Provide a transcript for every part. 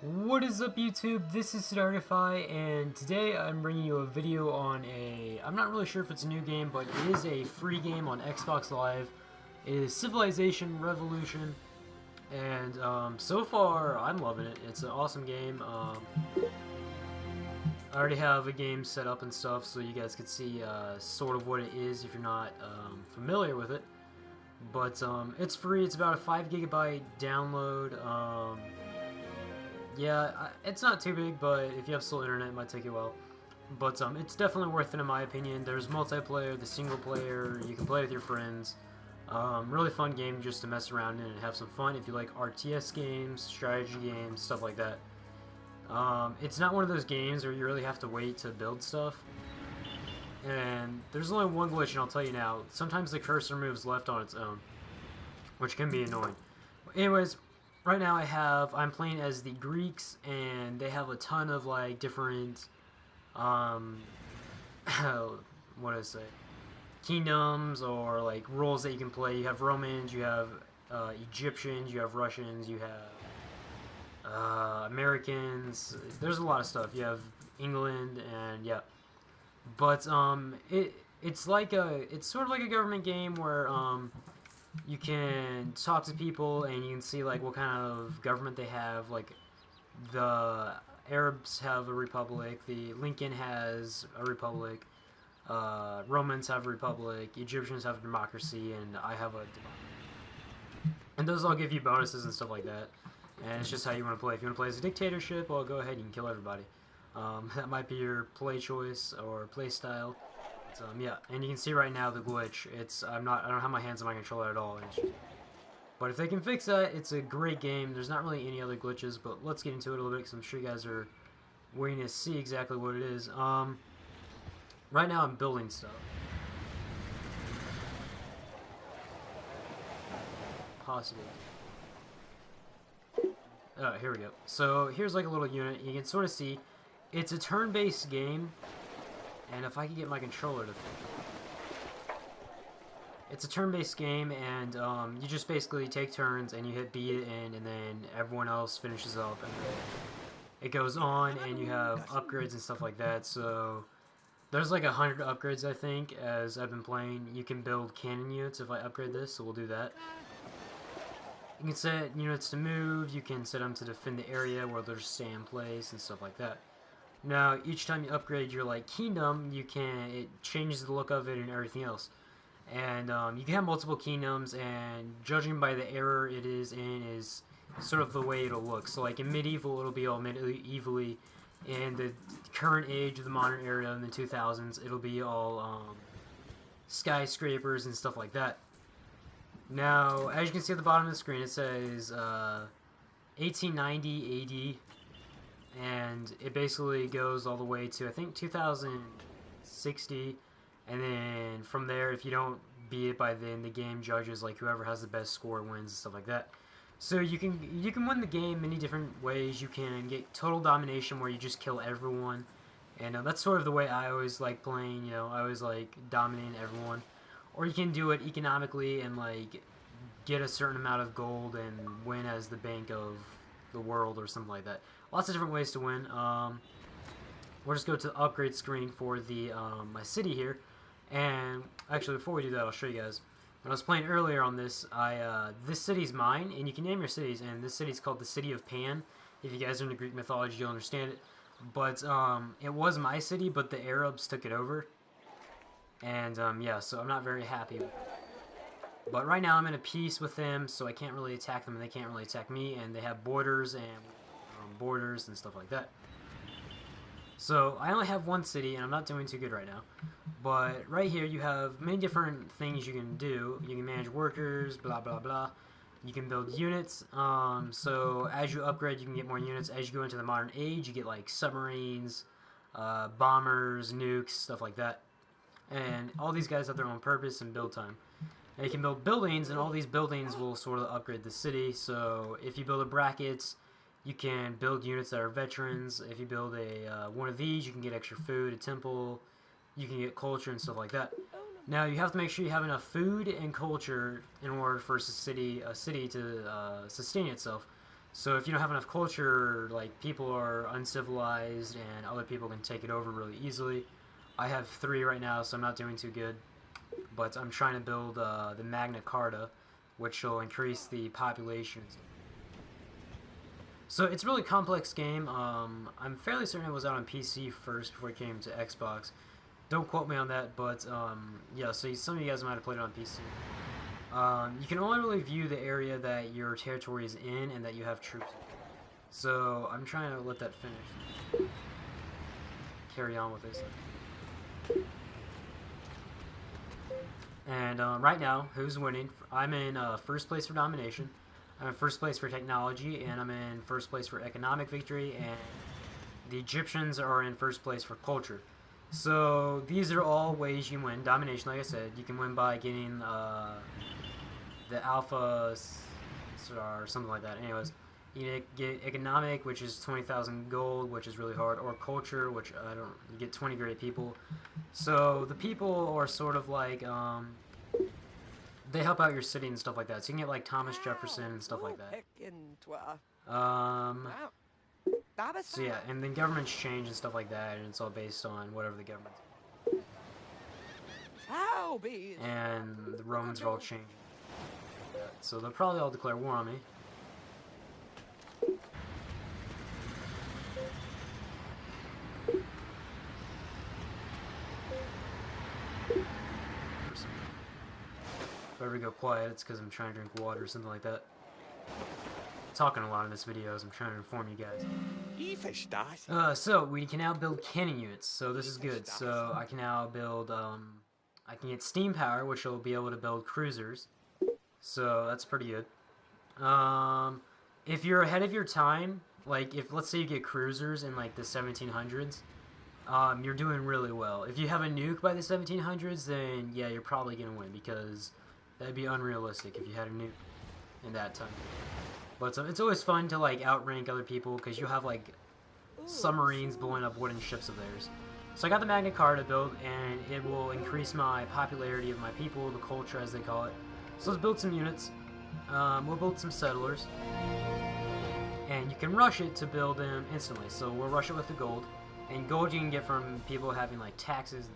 What is up, YouTube? This is Startify, and today I'm bringing you a video on I'm not really sure if it's a new game, but it is a free game on Xbox Live. It is Civilization Revolution, and so far I'm loving it. It's an awesome game. I already have a game set up and stuff, so you guys can see sort of what it is if you're not familiar with it. But it's free. It's about a 5 GB download. Yeah, it's not too big, but if you have slow internet, it might take you a while. But it's definitely worth it in my opinion. There's multiplayer, the single player, you can play with your friends. Really fun game just to mess around in and have some fun if you like RTS games, strategy games, stuff like that. It's not one of those games where you really have to wait to build stuff. And there's only one glitch, and I'll tell you now. Sometimes the cursor moves left on its own, which can be annoying. Anyways, right now I'm playing as the Greeks, and they have a ton of like different what do I say, kingdoms or like roles that you can play. You have Romans, you have Egyptians, you have Russians, you have Americans. There's a lot of stuff. You have England, and yeah. But it's sort of like a government game where you can talk to people and you can see like what kind of government they have. Like the Arabs have a republic, the Lincoln has a republic, Romans have a republic, Egyptians have a democracy, and I have a democracy. And those all give you bonuses and stuff like that. And it's just how you want to play. If you want to play as a dictatorship, well, go ahead, you can kill everybody. That might be your play choice or play style. Yeah, and you can see right now the glitch. I don't have my hands on my controller at all. But if they can fix that, it's a great game. There's not really any other glitches, but let's get into it a little bit because I'm sure you guys are waiting to see exactly what it is. Right now I'm building stuff. Possibly. Here we go. So here's like a little unit. You can sort of see it's a turn-based game, and if I can get my controller to... It's a turn-based game, and you just basically take turns, and you hit B to end, and then everyone else finishes up, and then it goes on, and you have upgrades and stuff like that. So there's like 100 upgrades, I think, as I've been playing. You can build cannon units if I upgrade this, so we'll do that. You can set units to move, you can set them to defend the area where they'll stay in place and stuff like that. Now, each time you upgrade your like kingdom, it changes the look of it and everything else. And you can have multiple kingdoms, and judging by the era it is in is sort of the way it'll look. So like in medieval, it'll be all medievally. In the current age of the modern era in the 2000s, it'll be all skyscrapers and stuff like that. Now, as you can see at the bottom of the screen, it says 1890 AD. And it basically goes all the way to, I think, 2060, and then from there, if you don't beat it by then, the game judges like whoever has the best score wins and stuff like that. So you can win the game many different ways. You can get total domination where you just kill everyone, and that's sort of the way I always like playing. You know, I always like dominating everyone. Or you can do it economically and like get a certain amount of gold and win as the bank of the world or something like that. Lots of different ways to win. We'll just go to the upgrade screen for the my city here. And actually, before we do that, I'll show you guys. When I was playing earlier on this, this city's mine, and you can name your cities. And this city's called the City of Pan. If you guys are into Greek mythology, you'll understand it. But it was my city, but the Arabs took it over. And yeah, so I'm not very happy with it. But right now I'm in a peace with them, so I can't really attack them, and they can't really attack me. And they have borders and stuff like that. So I only have one city, and I'm not doing too good right now. But right here you have many different things you can do. You can manage workers, blah blah blah. You can build units. So as you upgrade, you can get more units. As you go into the modern age, you get like submarines, bombers, nukes, stuff like that. And all these guys have their own purpose and build time. And you can build buildings, and all these buildings will sort of upgrade the city. So if you build a brackets, you can build units that are veterans. If you build one of these, you can get extra food, a temple, you can get culture and stuff like that. Now you have to make sure you have enough food and culture in order for a city to sustain itself. So if you don't have enough culture, like people are uncivilized and other people can take it over really easily. I have 3 right now, so I'm not doing too good. But I'm trying to build the Magna Carta, which will increase the population. So it's a really complex game. I'm fairly certain it was out on PC first before it came to Xbox. Don't quote me on that, but yeah, so some of you guys might have played it on PC. You can only really view the area that your territory is in and that you have troops in. So I'm trying to let that finish. Carry on with this. And right now, who's winning? I'm in first place for domination. I'm in first place for technology, and I'm in first place for economic victory, and the Egyptians are in first place for culture. So these are all ways you win. Domination, like I said, you can win by getting the alpha star or something like that. Anyways, you get economic, which is 20,000 gold, which is really hard, or culture, which I don't. You get 20 great people. So the people are sort of like they help out your city and stuff like that. So you can get like Thomas Jefferson and stuff like that. So yeah, and then governments change and stuff like that, and it's all based on whatever the government. And the Romans are all changing. So they'll probably all declare war on me. If I ever go quiet, it's because I'm trying to drink water or something like that. I'm talking a lot in this video as I'm trying to inform you guys. So we can now build cannon units, so this is good. So I can now build, I can get steam power, which will be able to build cruisers. So that's pretty good. If you're ahead of your time, like if let's say you get cruisers in like the 1700s, you're doing really well. If you have a nuke by the 1700s, then yeah, you're probably gonna win because that'd be unrealistic if you had a nuke in that time. But it's always fun to like outrank other people because you have like submarines blowing up wooden ships of theirs. So I got the Magna Carta built, and it will increase my popularity of my people, the culture as they call it. So let's build some units. We'll build some settlers. And you can rush it to build them instantly. So we'll rush it with the gold. And gold you can get from people having like taxes.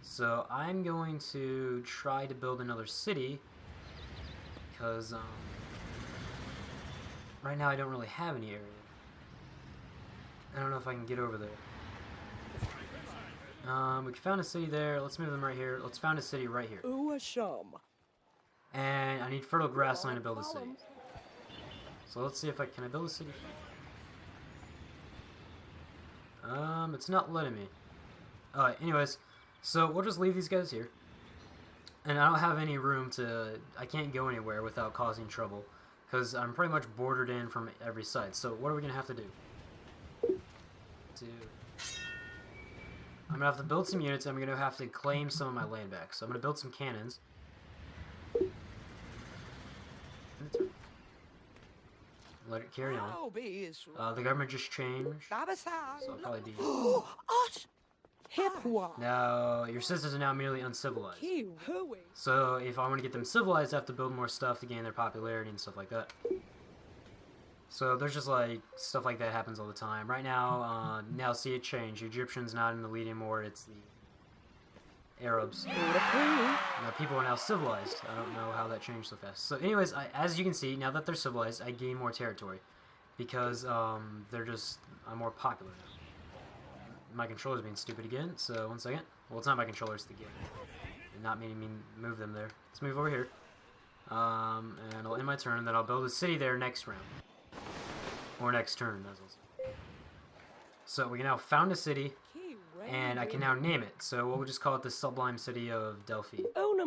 So I'm going to try to build another city. Because right now I don't really have any area. I don't know if I can get over there. We found a city there. Let's move them right here. Let's found a city right here. And I need fertile grassland to build a city. So let's see if can I build a city? It's not letting me. Anyways, so we'll just leave these guys here. And I don't have any room to, I can't go anywhere without causing trouble. Because I'm pretty much bordered in from every side. So what are we going to have to do? I'm going to have to build some units, and I'm going to have to claim some of my land back. So I'm going to build some cannons. Let it carry on. The government just changed, so I'll probably be... Now, your citizens are now merely uncivilized. So if I want to get them civilized, I have to build more stuff to gain their popularity and stuff like that. So there's just like stuff like that happens all the time. Right now, now see it change. Egyptians not in the lead anymore. It's the Arabs. Now people are now civilized. I don't know how that changed so fast. So anyways, as you can see, now that they're civilized, I gain more territory because I'm more popular now. My controller's being stupid again. So 1 second. Well, it's not my controller, it's the game. And not meaning me move them there. Let's move over here. And I'll end my turn, and then I'll build a city there next round. Or next turn, as I'll say. So we can now found a city, and I can now name it. So we'll just call it the Sublime City of Delphi. And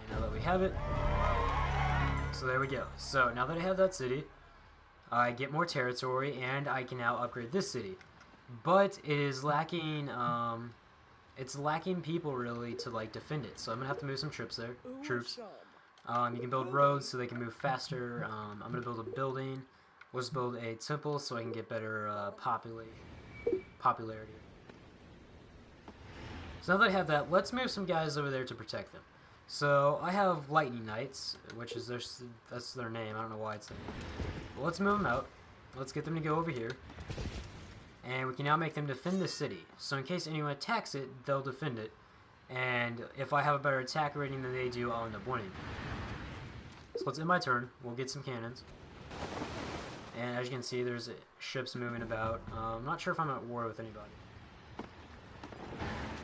now that we have it, so there we go. So now that I have that city, I get more territory, and I can now upgrade this city. But it is lacking, it's lacking people really to like defend it. So I'm gonna have to move some troops there. You can build roads so they can move faster. I'm gonna build a building. We'll just build a temple so I can get better popularity. So now that I have that, let's move some guys over there to protect them. So I have Lightning Knights, which is that's their name. I don't know why it's there. But let's move them out. Let's get them to go over here. And we can now make them defend the city. So in case anyone attacks it, they'll defend it. And if I have a better attack rating than they do, I'll end up winning. So let's end my turn. We'll get some cannons. And as you can see, there's ships moving about. I'm not sure if I'm at war with anybody.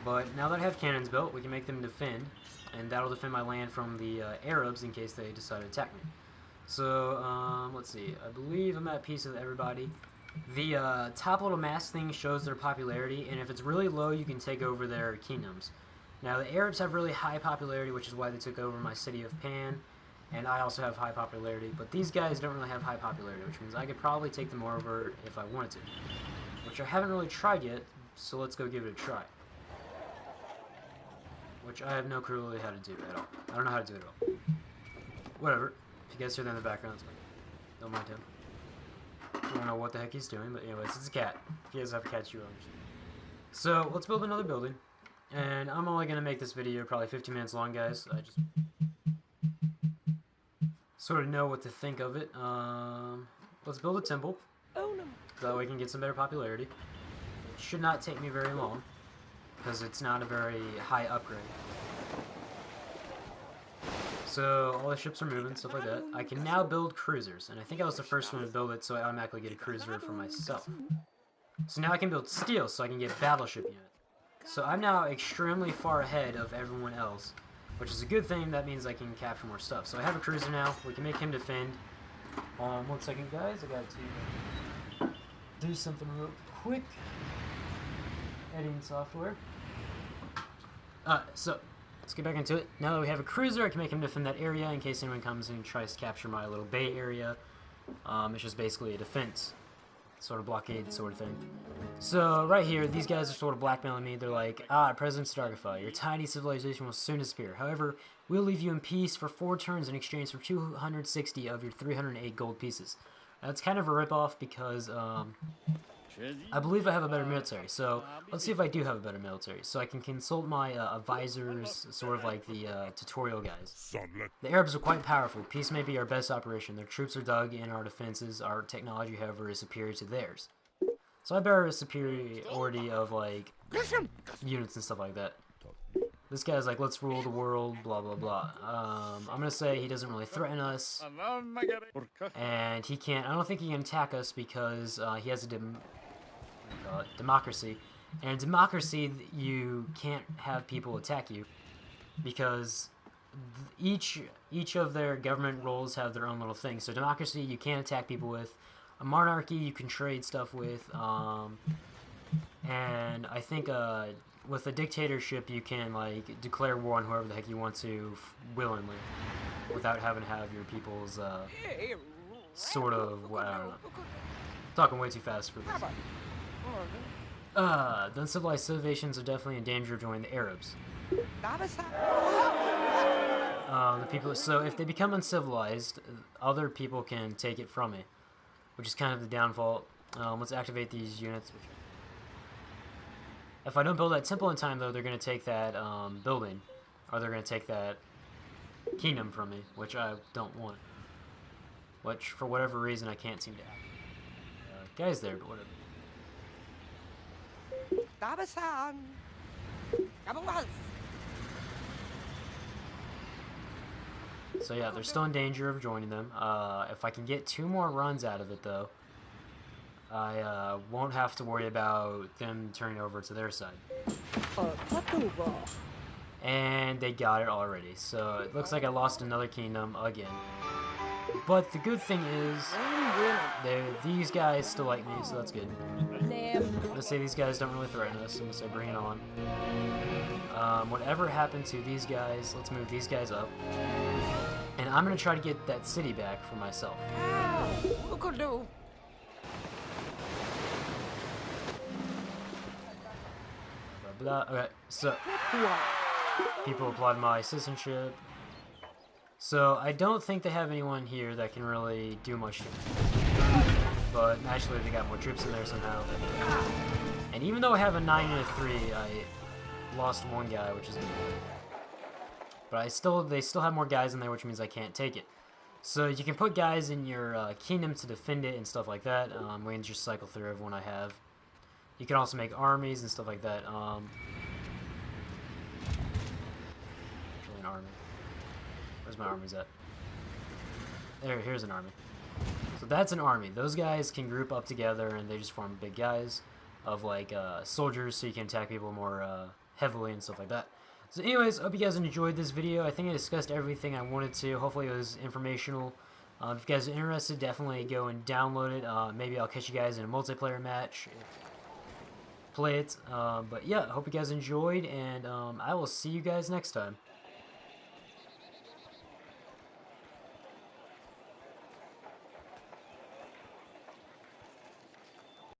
But now that I have cannons built, we can make them defend. And that'll defend my land from the Arabs in case they decide to attack me. So, let's see. I believe I'm at peace with everybody. The top little mask thing shows their popularity, and if it's really low, you can take over their kingdoms. Now, the Arabs have really high popularity, which is why they took over my city of Pan, and I also have high popularity, but these guys don't really have high popularity, which means I could probably take them over if I wanted to, which I haven't really tried yet, so let's go give it a try. Which I have no clue really how to do at all. I don't know how to do it at all. Whatever. If you guys hear that in the background, it's fine. Don't mind him. I don't know what the heck he's doing, but anyways, it's a cat. If you guys have cats, you understand. So, let's build another building. And I'm only going to make this video probably 15 minutes long, guys. I just sort of know what to think of it. Let's build a temple. So that way we can get some better popularity. It should not take me very long, because it's not a very high upgrade. So all the ships are moving, stuff like that. I can now build cruisers, and I think I was the first one to build it, so I automatically get a cruiser for myself. So now I can build steel, so I can get battleship units. So I'm now extremely far ahead of everyone else, which is a good thing. That means I can capture more stuff. So I have a cruiser now. We can make him defend. 1 second, guys. I got to do something real quick. Editing software. So let's get back into it. Now that we have a cruiser, I can make him defend that area in case anyone comes and tries to capture my little bay area. It's just basically a defense, sort of blockade sort of thing. So right here, these guys are sort of blackmailing me. They're like, President Starkify, your tiny civilization will soon disappear. However, we'll leave you in peace for 4 turns in exchange for 260 of your 308 gold pieces. That's kind of a ripoff because I believe I have a better military, so let's see if I do have a better military. So I can consult my advisors, sort of like the tutorial guys. The Arabs are quite powerful. Peace may be our best operation. Their troops are dug in our defenses. Our technology, however, is superior to theirs. So I bear a superiority of, like, units and stuff like that. This guy's like, let's rule the world, blah, blah, blah. I'm going to say he doesn't really threaten us. And he can't, I don't think he can attack us because he has a democracy. And in democracy, you can't have people attack you because each of their government roles have their own little thing. So democracy, you can't attack people with. A monarchy, you can trade stuff with. And I think with a dictatorship, you can like declare war on whoever the heck you want to willingly, without having to have your people's sort of, well, I don't know. I'm talking way too fast for this. The uncivilized civilizations are definitely in danger of joining the Arabs. The people. So if they become uncivilized, other people can take it from me, which is kind of the downfall. Let's activate these units. If I don't build that temple in time, though, they're going to take that building, or they're going to take that kingdom from me, which I don't want. Which, for whatever reason, I can't seem to have. Guy's there, but whatever. So yeah, they're still in danger of joining them. If I can get 2 more runs out of it, though, I won't have to worry about them turning over to their side. And they got it already, so it looks like I lost another kingdom again. But the good thing is, these guys still like me, so that's good. Let's say these guys don't really threaten us, I'm gonna say bring it on. Whatever happened to these guys, let's move these guys up. And I'm gonna try to get that city back for myself. Okay, so people applaud my citizenship. So I don't think they have anyone here that can really do much to me. But naturally they got more troops in there somehow. And even though I have a 9 and a 3, I lost 1 guy, which is But they still have more guys in there, which means I can't take it. So you can put guys in your kingdom to defend it and stuff like that. We can just cycle through everyone I have. You can also make armies and stuff like that. Actually, an army. Where's my armies at? Here's an army. So that's an army. Those guys can group up together and they just form big guys of like soldiers, so you can attack people more heavily and stuff like that. So anyways, hope you guys enjoyed this video. I think I discussed everything I wanted to. Hopefully it was informational. If you guys are interested, definitely go and download it. Maybe I'll catch you guys in a multiplayer match. Play it. But yeah, I hope you guys enjoyed, and I will see you guys next time.